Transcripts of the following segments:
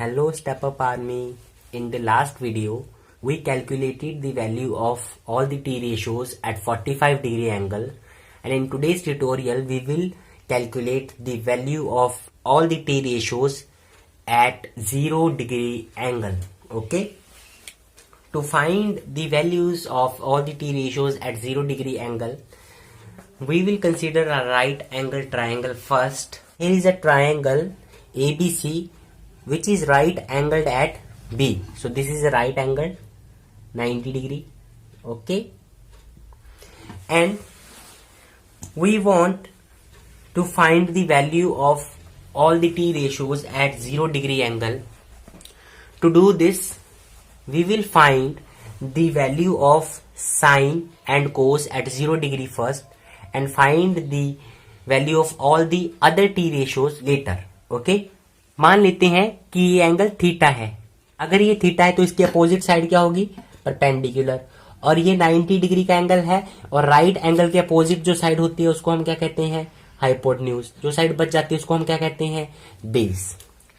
Hello Step Up Army. In the last video, we calculated the value of all the T ratios at 45-degree angle, and in today's tutorial we will calculate the value of all the T ratios at 0-degree angle. Okay. To find the values of all the T ratios at 0-degree angle, we will consider a right angle triangle first. Here is a triangle ABC which is right angled at B. So this is a right angle 90 degree. Okay. And we want to find the value of all the T ratios at 0-degree angle. To do this, we will find the value of sine and cos at 0-degree first and find the value of all the other T ratios later. Okay. मान लेते हैं कि ये angle theta है. अगर ये theta है तो इसकी अपोजिट साइड क्या होगी? परपेंडिकुलर. और ये 90 डिग्री का एंगल है और राइट एंगल के अपोजिट जो साइड होती है उसको हम क्या कहते हैं? हाइपोटेन्यूज. जो साइड बच जाती है उसको हम क्या कहते हैं? बेस.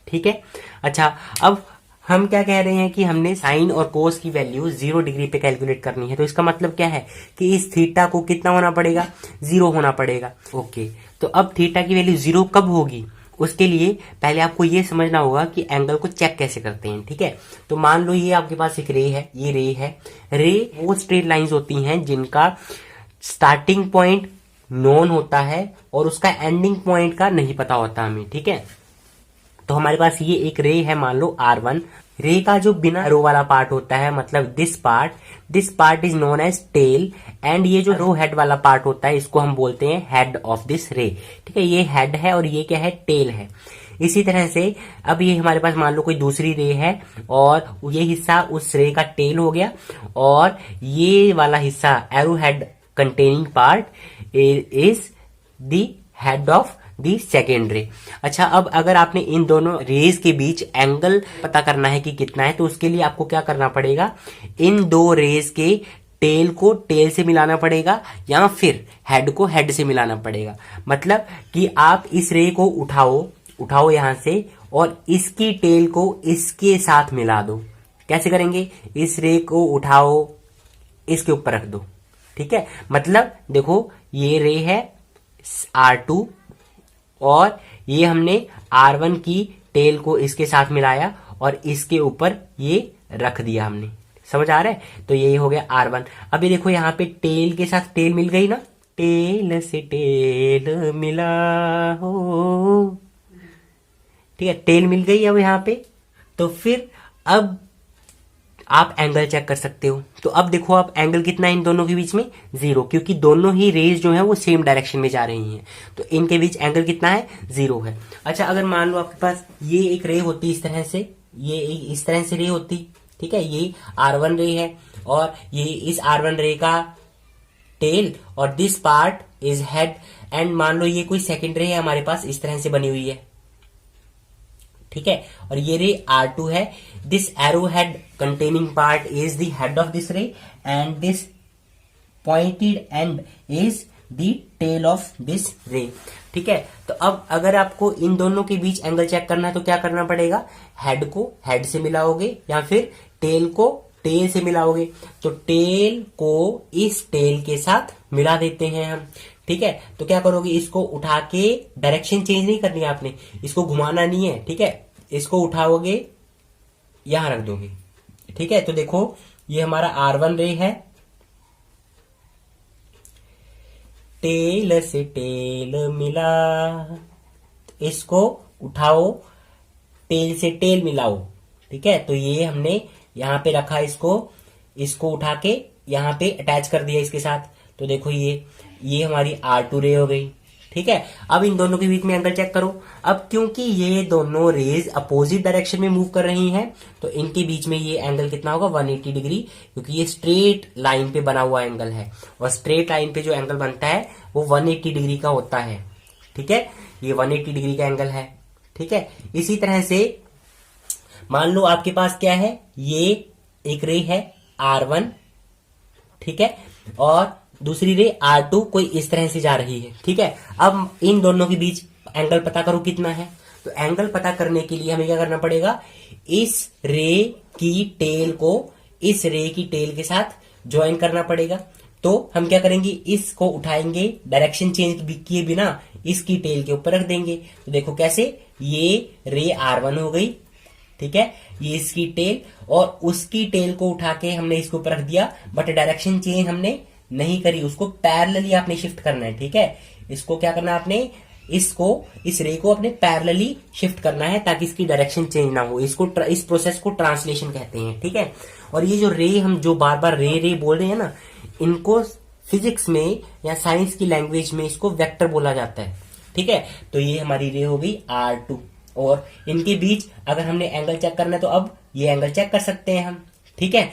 ठीक है. अच्छा, अब हम क्या कह रहे हैं कि हमने साइन और कोस की वैल्यू 0 डिग्री पे कैलकुलेट करनी है. तो इसका मतलब क्या है कि इस थीटा को कितना होना पड़ेगा? 0 होना पड़ेगा. ओके. तो अब थीटा की वैल्यू 0 कब होगी? उसके लिए पहले आपको ये समझना होगा कि एंगल को चेक कैसे करते हैं. ठीक है. तो मान लो ये आपके पास एक रे है. ये रे है. रे वो स्ट्रेट लाइंस होती हैं जिनका स्टार्टिंग पॉइंट नोन होता है और उसका एंडिंग पॉइंट का नहीं पता होता हमें. ठीक है. तो हमारे पास ये एक रे है, मान लो R1. रे का जो बिना रो वाला पार्ट होता है, मतलब this part is known as tail, and ये जो रो हेड वाला पार्ट होता है इसको हम बोलते हैं हेड ऑफ दिस रे. ठीक है. ये हेड है और ये क्या है? टेल है. इसी तरह से अब ये हमारे पास मान लो कोई दूसरी रे है और ये हिस्सा उस रे का टेल हो गया और ये वाला हिस्सा arrow head containing part is the head of the second रे. अच्छा, अब अगर आपने इन दोनों रेज के बीच एंगल पता करना है कि कितना है, तो उसके लिए आपको क्या करना पड़ेगा? इन दो रेज के टेल को टेल से मिलाना पड़ेगा या फिर हेड को हेड से मिलाना पड़ेगा. मतलब कि आप इस रे को उठाओ यहां से और इसकी टेल को इसके साथ मिला दो. कैसे करेंगे? इस रे को उठाओ, इसके ऊपर रख दो. ठीक है. मतलब देखो, ये रे है R2 और ये हमने R1 की टेल को इसके साथ मिलाया और इसके ऊपर ये रख दिया हमने. समझ आ रहा है? तो ये हो गया R1. अभी देखो यहाँ पे टेल के साथ टेल मिल गई ना. टेल से टेल मिला हो. ठीक है. टेल मिल गई अब यहाँ पे. तो फिर अब आप एंगल चेक कर सकते हो. तो अब देखो, आप एंगल कितना है इन दोनों के बीच में? 0, क्योंकि दोनों ही रेज जो है वो सेम डायरेक्शन में जा रही हैं. तो इनके बीच एंगल कितना है? 0 है. अच्छा, अगर मान लो आपके पास ये एक रे होती इस तरह से, ये इस तरह से रे होती. ठीक है. ये R1 रे है और ये इस R1 रे का टेल और this part is head. And मान लो ये कोई सेकेंड रे है हमारे पास, इस तरह से बनी हुई है. ठीक है. और ये रे R2 है. This arrow head containing part is the head of this ray and this pointed end is the tail of this ray. ठीक है. तो अब अगर आपको इन दोनों के बीच एंगल चेक करना है तो क्या करना पड़ेगा? हेड को हेड से मिलाओगे या फिर टेल को टेल से मिलाओगे. तो टेल को इस टेल के साथ मिला देते हैं हम. ठीक है. तो क्या करोगे? इसको उठा के, डायरेक्शन चेंज नहीं करनी है आपने, इसको घुमाना नहीं है. ठीक है. इसको उठाओगे, यहां रख दोगे. ठीक है. तो देखो, ये हमारा R1 रे है. टेल से टेल मिला. इसको उठाओ, टेल से टेल मिलाओ. ठीक है. तो ये हमने यहां पे रखा, इसको उठा के यहां पे अटैच कर दिया इसके साथ. तो देखो, ये हमारी R2 रे हो गई. ठीक है. अब इन दोनों के बीच में एंगल चेक करो. अब क्योंकि ये दोनों रेज अपोजिट डायरेक्शन में मूव कर रही हैं, तो इनके बीच में ये एंगल कितना होगा? 180 डिग्री, क्योंकि ये स्ट्रेट लाइन पे बना हुआ एंगल है और स्ट्रेट लाइन पे जो एंगल बनता है वो 180 डिग्री का होता है. ठीक है. ये 180 डिग्री का एंगल है. ठीक है. इसी तरह से मान लो आपके पास क्या है? ये एक रे है R1. ठीक है. और दूसरी रे R2 कोई इस तरह से जा रही है. ठीक है. अब इन दोनों के बीच एंगल पता करो कितना है. तो एंगल पता करने के लिए हमें क्या करना पड़ेगा, इस रे की टेल को इस रे की टेल के साथ ज्वाइन करना पड़ेगा। तो हम क्या करेंगे, इसको उठाएंगे, डायरेक्शन चेंज किए बिना इसकी टेल के ऊपर रख देंगे। तो देखो कैसे, ये रे R1 हो गई, ठीक है, ये इसकी टेल, और उसकी टेल को उठा के हमने इसके ऊपर रख दिया, बट डायरेक्शन चेंज हमने नहीं करी, उसको पैरेलली आपने शिफ्ट करना है, ठीक है। इसको क्या करना है आपने, इस रे को अपने पैरेलली शिफ्ट करना है ताकि इसकी डायरेक्शन चेंज ना हो। इस प्रोसेस को ट्रांसलेशन कहते हैं, ठीक है। और ये जो रे हम जो बार बार रे बोल रहे हैं ना, इनको फिजिक्स में या साइंस की लैंग्वेज में इसको वेक्टर बोला जाता है, ठीक है। तो ये हमारी रे हो गई R2, और इनके बीच अगर हमने एंगल चेक करना है तो अब ये एंगल चेक कर सकते हैं हम, ठीक है।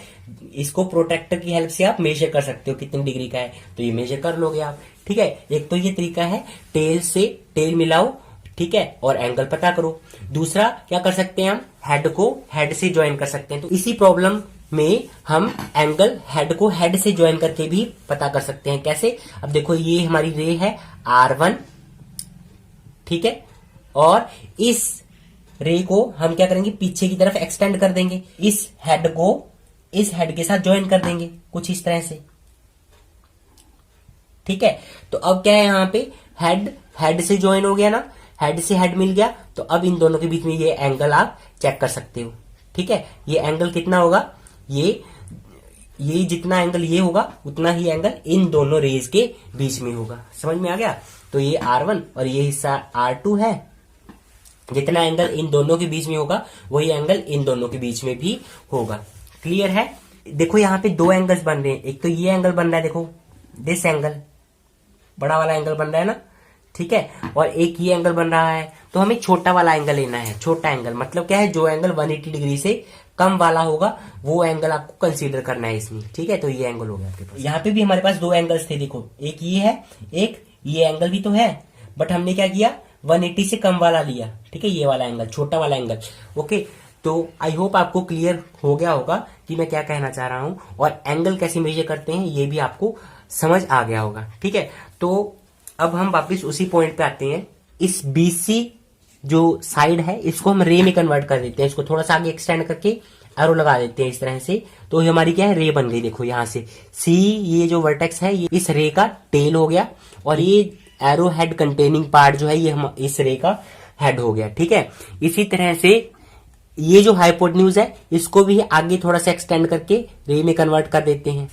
इसको प्रोट्रैक्टर की हेल्प से आप मेजर कर सकते हो कितनी डिग्री का है, तो ये मेजर कर लोगे आप, ठीक है। एक तो ये तरीका है, टेल से टेल मिलाओ, ठीक है, और एंगल पता करो। दूसरा क्या कर सकते हैं, हम हेड को हेड से ज्वाइन कर सकते हैं। तो इसी प्रॉब्लम में हम एंगल हेड को हेड से ज्वाइन करके भी पता कर सकते हैं। कैसे, अब देखो ये हमारी रे है R1, ठीक है, और इस रे को हम क्या करेंगे, पीछे की तरफ एक्सटेंड कर देंगे, इस हेड को इस हेड के साथ ज्वाइन कर देंगे कुछ इस तरह से, ठीक है। तो अब क्या है, यहाँ पे हेड से ज्वाइन हो गया ना, हेड से हेड मिल गया, तो अब इन दोनों के बीच में ये एंगल आप चेक कर सकते हो, ठीक है। ये एंगल कितना होगा, ये जितना एंगल ये होगा उतना ही एंगल इन दोनों रेज के बीच में होगा। समझ में आ गया। तो ये R1 और ये हिस्सा R2 है, जितना एंगल इन दोनों के बीच में होगा वही एंगल इन दोनों के बीच में भी होगा। क्लियर है। देखो यहाँ पे दो एंगल्स बन रहे हैं, एक तो ये एंगल बन रहा है, देखो दिस एंगल, बड़ा वाला एंगल बन रहा है ना, ठीक है, और एक ये एंगल बन रहा है। तो हमें छोटा वाला एंगल लेना है। छोटा एंगल मतलब क्या है, जो एंगल 180 डिग्री से कम वाला होगा वो एंगल आपको कंसीडर करना है इसमें, ठीक है। तो ये एंगल हो गया आपके पास। यहाँ पे भी हमारे पास दो एंगल्स थे, देखो एक ये है, एक ये एंगल भी तो है, बट हमने क्या किया, 180 से कम वाला लिया, ठीक है, ये वाला एंगल, छोटा वाला एंगल। ओके, तो आई होप आपको क्लियर हो गया होगा कि मैं क्या कहना चाह रहा हूं, और एंगल कैसे मेजर करते हैं ये भी आपको समझ आ गया होगा, ठीक है। तो अब हम वापस उसी पॉइंट पे आते हैं। इस BC जो साइड है इसको हम रे में कन्वर्ट कर देते हैं, इसको थोड़ा सा आगे एक्सटेंड करके एरो लगा देते हैं इस तरह से, तो ये हमारी क्या है, रे बन गई। देखो यहाँ से C, ये जो वर्टेक्स है ये इस रे का टेल हो गया, और ये एरो हेड कंटेनिंग पार्ट जो है ये हम इस रे का हेड हो गया, ठीक है। इसी तरह से ये जो हाइपोटेन्यूज है इसको भी आगे थोड़ा सा एक्सटेंड करके रे में कन्वर्ट कर देते हैं,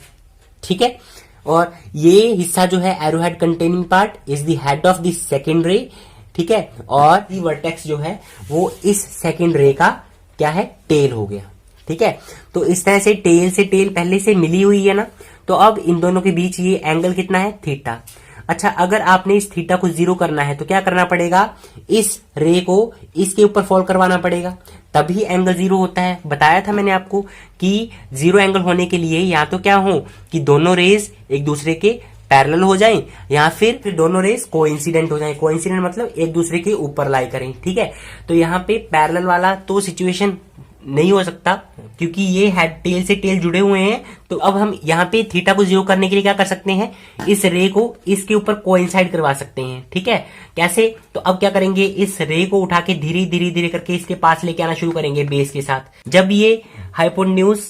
ठीक है। और ये हिस्सा जो है arrow head containing part is the head of the second रे, ठीक है, और ये वर्टेक्स जो है वो इस सेकेंड रे का क्या है, टेल हो गया, ठीक है। तो इस तरह से टेल पहले से मिली हुई है ना, तो अब इन दोनों के बीच ये एंगल कितना है, थीटा। अच्छा, अगर आपने इस थीटा को 0 करना है तो क्या करना पड़ेगा, इस रे को इसके ऊपर फॉल करवाना पड़ेगा, तभी एंगल 0 होता है। बताया था मैंने आपको कि 0 एंगल होने के लिए या तो क्या हो कि दोनों रेज एक दूसरे के पैरेलल हो जाएं, या फिर दोनों रेज कोइंसिडेंट हो जाएं। कोइंसिडेंट मतलब एक दूसरे के ऊपर लाई करें, ठीक है। तो यहाँ पे पैरेलल वाला तो सिचुएशन नहीं हो सकता क्योंकि ये हेड टेल से टेल जुड़े हुए हैं। तो अब हम यहाँ पे थीटा को 0 करने के लिए क्या कर सकते हैं, इस रे को इसके ऊपर कोइंसाइड करवा सकते हैं, ठीक है। कैसे, तो अब क्या करेंगे, इस रे को उठा के धीरे धीरे धीरे करके इसके पास लेके आना शुरू करेंगे बेस के साथ। जब ये हाइपोटेन्यूज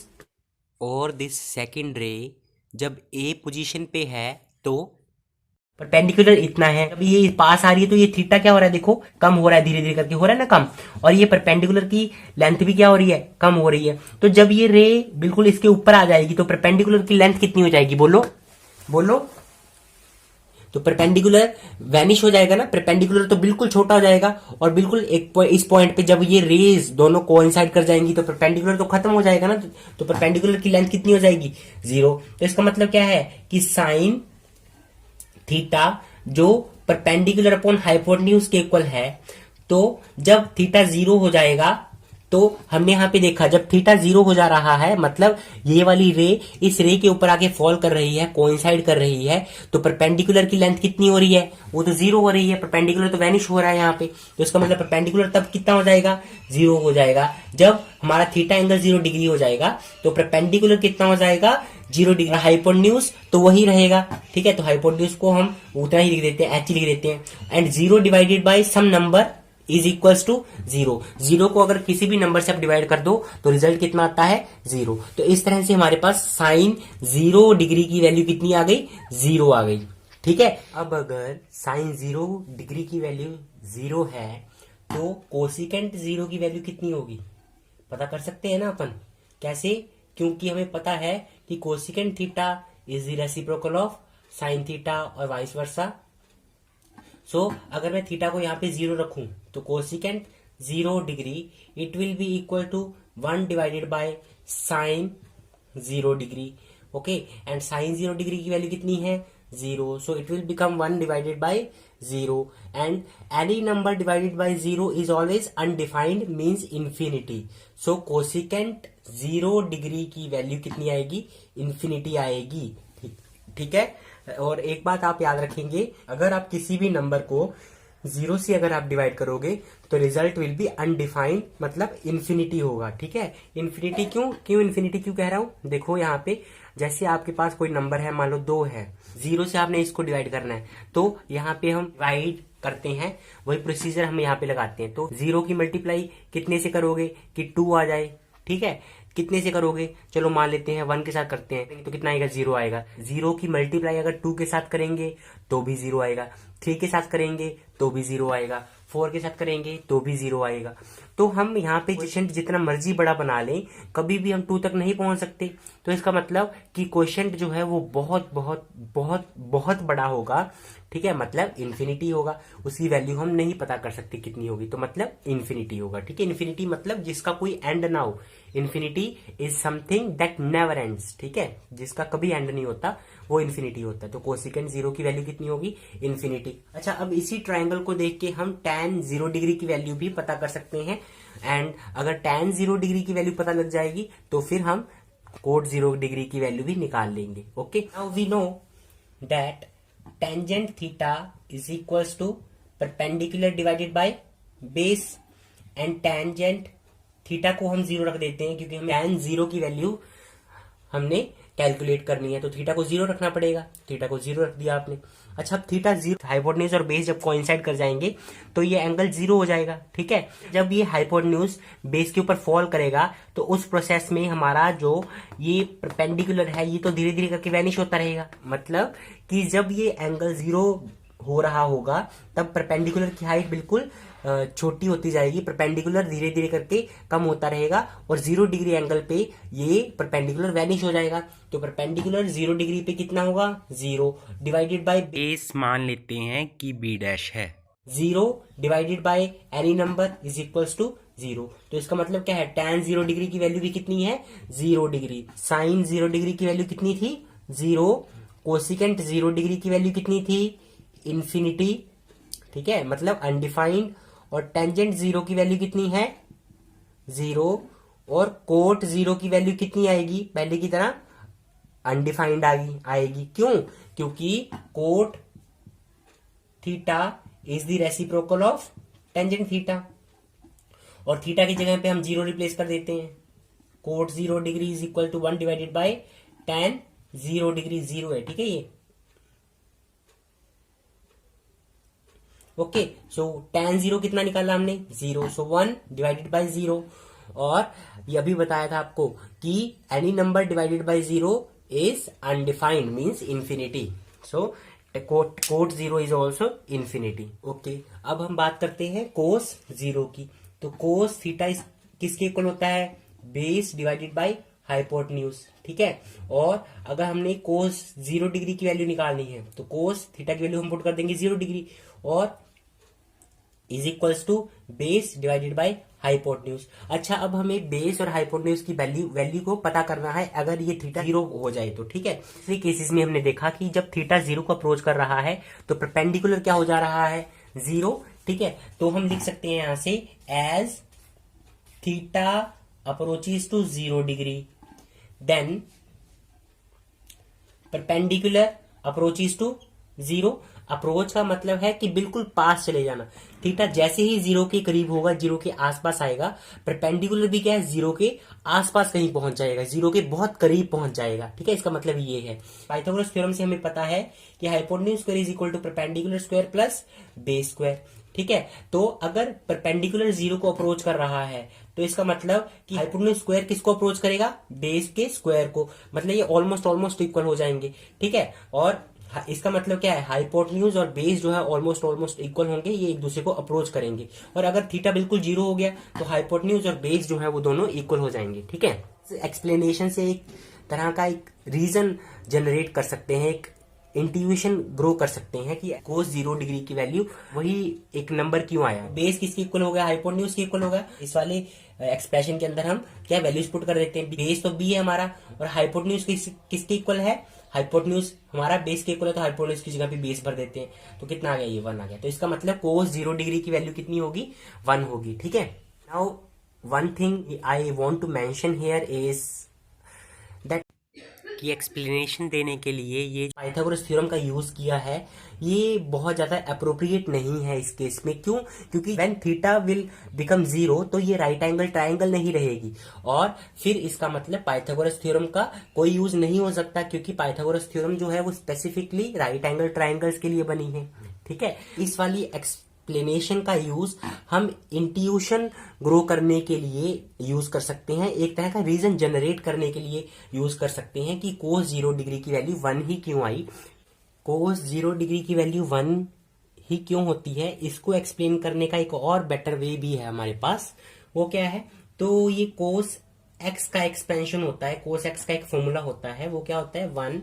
और दिस सेकंड रे जब A पोजीशन पे है तो परपेंडिकुलर इतना है, अभी ये पास आ रही है तो ये थीटा क्या हो रहा है, देखो कम हो रहा है, धीरे धीरे करके हो रहा है ना कम, और ये परपेंडिकुलर की लेंथ भी क्या हो रही है, कम हो रही है। तो जब ये रे बिल्कुल इसके ऊपर आ जाएगी तो परपेंडिकुलर की लेंथ कितनी हो जाएगी, बोलो बोलो। तो परपेंडिकुलर वैनिश हो जाएगा ना, परपेंडिकुलर तो बिल्कुल छोटा हो जाएगा, और बिल्कुल इस पॉइंट पे जब ये रेज दोनों कोइंसाइड कर जाएंगी तो परपेंडिकुलर तो खत्म हो जाएगा ना, तो परपेंडिकुलर की लेंथ कितनी हो जाएगी, 0। तो इसका मतलब क्या है कि साइन थीटा जो परपेंडिकुलर अपॉन हाइपोटेन्यूज के इक्वल है, तो जब थीटा 0 हो जाएगा, तो हमने यहां पे देखा जब थीटा 0 हो जा रहा है मतलब ये वाली रे इस रे के ऊपर आके फॉल कर रही है, कोइंसाइड कर रही है, तो परपेंडिकुलर की लेंथ कितनी हो रही है, वो तो 0 हो रही है, परपेंडिकुलर तो वैनिश हो रहा है यहाँ पे। तो इसका मतलब परपेंडिकुलर तब कितना हो जाएगा, 0 हो जाएगा। जब हमारा थीटा एंगल 0 डिग्री हो जाएगा तो परपेंडिकुलर कितना हो जाएगा, 0 डिग्री। हाइपोटेन्यूज तो वही रहेगा, ठीक है। तो हाइपोटेन्यूज को हम उतना ही लिख देते हैं, h लिख देते हैं, and 0 divided by some number is equals to 0। 0 को अगर किसी भी नंबर से आप डिवाइड कर दो तो रिजल्ट कितना आता है 0। तो इस तरह से हमारे पास साइन 0 डिग्री की वैल्यू कितनी आ गई 0 आ गई। ठीक है, अब अगर साइन 0 डिग्री की वैल्यू 0 है तो कोसिकेंट 0 की वैल्यू कितनी होगी पता कर सकते हैं ना अपन। कैसे? क्योंकि हमें पता है कि cosecant theta is the reciprocal of sine theta और वाइस वर्सा। सो अगर मैं थीटा को यहाँ पे 0 रखूं तो cosecant 0 degree it will be equal to 1 divided by sine 0 degree. Okay, and sine 0 degree की वैल्यू कितनी है 0, so it will become 1 divided by 0 and any number divided by 0 is always undefined means infinity। so cosecant 0 degree की value कितनी आएगी infinity आएगी। ठीक है, और एक बात आप याद रखेंगे, अगर आप किसी भी नंबर को 0 से अगर आप डिवाइड करोगे तो रिजल्ट विल बी अनडिफाइंड, मतलब इंफिनिटी होगा। ठीक है, इंफिनिटी क्यों इंफिनिटी क्यों कह रहा हूं, देखो यहाँ पे जैसे आपके पास कोई नंबर है, मान लो 2 है, 0 से आपने इसको डिवाइड करना है तो यहाँ पे हम डिवाइड करते हैं, वही प्रोसीजर हम यहाँ पे लगाते हैं। तो 0 की मल्टीप्लाई कितने से करोगे कि 2 आ जाए। ठीक है, कितने से करोगे, चलो मान लेते हैं 1 के साथ करते हैं तो कितना आएगा 0 आएगा। 0 की मल्टीप्लाई अगर 2 के साथ करेंगे तो भी 0 आएगा, 3 के साथ करेंगे तो भी 0 आएगा, 4 के साथ करेंगे तो भी 0 आएगा। तो हम यहाँ पे क्वेश्चन जितना मर्जी बड़ा बना लें कभी भी हम 2 तक नहीं पहुंच सकते। तो इसका मतलब कि क्वेश्चन जो है वो बहुत बहुत बहुत बहुत बड़ा होगा। ठीक है, मतलब इन्फिनिटी होगा, उसकी वैल्यू हम नहीं पता कर सकते कितनी होगी, तो मतलब इन्फिनिटी होगा। ठीक है, इन्फिनिटी मतलब जिसका कोई एंड ना हो। Infinity is something that never ends. ठीक है, जिसका कभी एंड नहीं होता वो इन्फिनिटी होता है। तो कोसिकेंट 0 की वैल्यू कितनी होगी इन्फिनिटी। अच्छा, अब इसी ट्रायंगल को देख के हम tan 0 डिग्री की वैल्यू भी पता कर सकते हैं। एंड अगर tan 0 डिग्री की वैल्यू पता लग जाएगी तो फिर हम कोट 0 डिग्री की वैल्यू भी निकाल लेंगे। Okay, now we know that tangent theta is equals to perpendicular divided by base, and tangent theta को हम 0 रख देते हैं क्योंकि हमें tan 0 की वैल्यू हमने कैलकुलेट करनी है, तो थीटा को 0 रखना पड़ेगा। थीटा को 0 रख दिया आपने। अच्छा, अब थीटा 0, हाइपोटेन्यूज और बेस जब कोइंसाइड कर जाएंगे तो ये एंगल 0 हो जाएगा। ठीक है, जब ये हाइपोटेन्यूज बेस के ऊपर फॉल करेगा तो उस प्रोसेस में हमारा जो ये परपेंडिकुलर है ये तो धीरे धीरे करके वैनिश होता रहेगा। मतलब कि जब ये एंगल 0 हो रहा होगा तब परपेंडिकुलर की हाइट बिल्कुल छोटी होती जाएगी, परपेंडिकुलर धीरे धीरे करके कम होता रहेगा और 0 डिग्री एंगल पे ये परपेंडिकुलर वैनिश हो जाएगा। तो परपेंडिकुलर 0 डिग्री पे कितना होगा 0 डिवाइडेड बाय बेस मान लेते हैं कि b डैश है, 0 divided by any number is equals to 0। तो इसका मतलब क्या है, tan 0 डिग्री की वैल्यू भी कितनी है 0 डिग्री, साइन 0 डिग्री की वैल्यू कितनी थी 0, कोसिकेंट 0 डिग्री की वैल्यू कितनी थी इंफिनिटी। ठीक है, मतलब अनडिफाइंड, और टेंजेंट 0 की वैल्यू कितनी है 0, और कोट 0 की वैल्यू कितनी आएगी पहले की तरह अनडिफाइंड आएगी। क्यों? क्योंकि cot theta is the reciprocal of tangent theta, और थीटा की जगह पे हम 0 रिप्लेस कर देते हैं। Cot 0 degree is equal to 1 divided by tan 0 degree 0 है। ठीक है ये, ओके। सो tan 0 कितना निकाला हमने 0, सो 1 डिवाइडेड बाय 0। और ये अभी बताया था आपको कि any number divided by 0 is undefined means infinity. So cot 0 is also infinity. Okay, अब हम बात करते हैं कोस 0 की। तो कोस थीटा किसके इक्वल होता है बेस डिवाइडेड बाय हाइपोटेन्यूज। ठीक है, और अगर हमने कोस 0 डिग्री की वैल्यू निकालनी है तो कोस थीटा की वैल्यू हम पुट कर देंगे 0 डिग्री और is equals to base divided by hypotenuse. अच्छा, अब हमें बेस और हाइपोटेन्यूज की वैल्यू को पता करना है अगर ये थीटा 0 हो जाए तो। ठीक है, इसी केसेस में हमने देखा कि जब थीटा 0 को अप्रोच कर रहा है तो परपेंडिकुलर क्या हो जा रहा है 0। ठीक है, तो हम लिख सकते हैं यहां से as theta approaches to 0 degree then perpendicular approaches to 0। Approach का मतलब है कि बिल्कुल पास चले जाना। थीटा जैसे ही 0 के करीब होगा 0 के आसपास आएगा, परपेंडिकुलर भी क्या है 0 के आसपास कहीं पहुंच जाएगा, 0 के बहुत करीब पहुंच जाएगा। ठीक है, इसका मतलब ये है। पाइथागोरस थ्योरम से हमें पता है कि hypotenuse square is equal to perpendicular square plus base square. ठीक है। तो अगर परपेंडिकुलर जीरो को अप्रोच कर रहा है तो इसका मतलब कि हाइपोटेन्यूज स्क्वायर किसको अप्रोच करेगा, बेस के स्क्वायर को, मतलब ये ऑलमोस्ट इक्वल हो जाएंगे। ठीक है, और इसका मतलब क्या है, हाइपोटेन्यूज और बेस जो है ऑलमोस्ट इक्वल होंगे, ये एक दूसरे को अप्रोच करेंगे। और अगर थीटा बिल्कुल जीरो हो गया तो हाइपोटेन्यूज और बेस जो है वो दोनों इक्वल हो जाएंगे। ठीक है, एक्सप्लेनेशन से एक तरह का एक रीजन जनरेट कर सकते हैं, एक इंट्यूशन ग्रो कर सकते हैं कि कोस 0 डिग्री की वैल्यू वही एक नंबर क्यों आया, बेस किसके इक्वल हो गया, हाइपोटेन्यूज के इक्वल होगा। इस वाले एक्सप्रेशन के अंदर हम क्या वैल्यूज पुट कर देते हैं, बेस तो बी है हमारा और हाइपोटेन्यूज किसके इक्वल है, हाइपोटेन्यूज हमारा बेस के इक्वल है, तो हाइपोटेन्यूज की जगह पे बेस भर देते हैं। तो कितना आ गया, ये 1 आ गया। तो इसका मतलब कोस 0 डिग्री की वैल्यू कितनी होगी, 1 होगी। ठीक है, now one thing I want to mention here is that कि एक्सप्लेनेशन देने के लिए ये पाइथागोरस थ्योरम का यूज किया है, ये बहुत ज्यादा अप्रोप्रिएट नहीं है इस केस में। क्यों, क्योंकि व्हेन थीटा विल बिकम 0 तो ये राइट एंगल ट्रायंगल नहीं रहेगी, और फिर इसका मतलब पाइथागोरस थ्योरम का कोई यूज नहीं हो सकता, क्योंकि पाइथागोरस थ्योरम जो है वो स्पेसिफिकली राइट एंगल ट्रायंगल्स के लिए बनी है। ठीक है, इस वाली एक्सप्लेनेशन का यूज हम इंट्यूशन ग्रो करने के लिए यूज कर सकते हैं, एक तरह का रीजन जनरेट करने के लिए यूज कर सकते हैं कि कोस 0 डिग्री की वैल्यू 1 ही क्यों आई, कोस 0 डिग्री की वैल्यू 1 ही क्यों होती है। इसको एक्सप्लेन करने का एक और बेटर वे भी है हमारे पास, वो क्या है, तो ये कोस एक्स का एक्सपेंशन होता है, कोस एक्स का एक फॉर्मूला होता है, वो क्या होता है, 1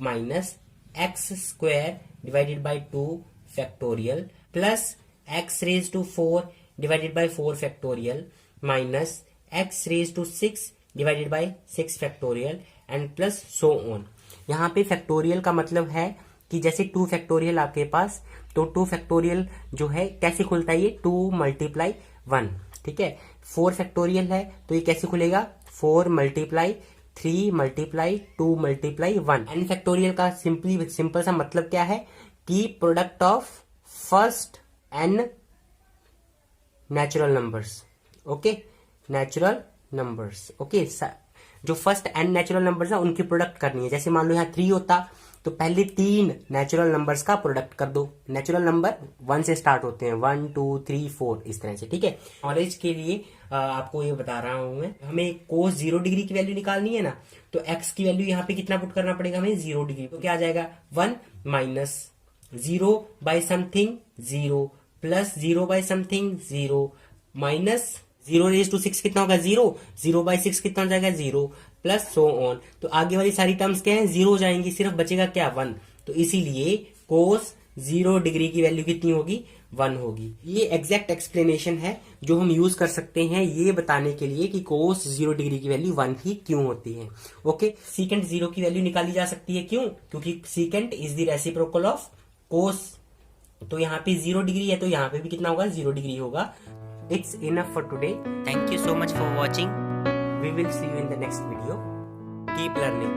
minus x square divided by 2 factorial plus x raise to 4 divided by 4 factorial minus x raise to 6 divided by 6 factorial and plus so on. यहाँ पे फैक्टोरियल का मतलब है कि जैसे 2 फैक्टोरियल आपके पास, तो 2 फैक्टोरियल जो है कैसे खुलता है, ये 2 मल्टीप्लाई 1। ठीक है, 4 फैक्टोरियल है तो ये कैसे खुलेगा, 4 multiply 3 multiply 2 multiply 1। N factorial का सिंपल सा मतलब क्या है कि product of first n natural numbers. Okay, natural numbers, okay, जो फर्स्ट एन नेचुरल नंबर्स है उनकी प्रोडक्ट करनी है। जैसे मान लो यहाँ 3 होता तो पहले 3 नेचुरल नंबर्स का प्रोडक्ट कर दो। नेचुरल नंबर 1 से स्टार्ट होते हैं, 1 2 3 4 इस तरह से। ठीक है, नॉलेज के लिए आपको ये बता रहा हूं मैं, हमें कोस 0 डिग्री की वैल्यू निकालनी है ना, तो एक्स की वैल्यू यहाँ पे कितना पुट करना पड़ेगा हमें, 0 डिग्री। तो क्या आ जाएगा, 1 minus 0 by something 0 plus 0 by something 0 minus 0 raise to 6 कितना होगा, 0 0 बाई 6 कितना हो जाएगा, 0 प्लस सो ऑन। तो आगे वाली सारी टर्म्स क्या है, 0 हो जाएंगी, सिर्फ बचेगा क्या, 1। तो इसीलिए कोस 0 डिग्री की वैल्यू कितनी होगी, 1 होगी। ये एग्जैक्ट एक्सप्लेनेशन है जो हम यूज कर सकते हैं ये बताने के लिए कि कोस 0 डिग्री की वैल्यू 1 ही क्यों होती है। ओके, सीकेंट 0 की वैल्यू निकाली जा सकती है, क्यों, क्योंकि secant is the reciprocal of cos. तो यहाँ पे 0 डिग्री है तो यहाँ पे भी कितना होगा, 0 डिग्री होगा। It's enough for today. Thank you so much for watching. We will see you in the next video. Keep learning.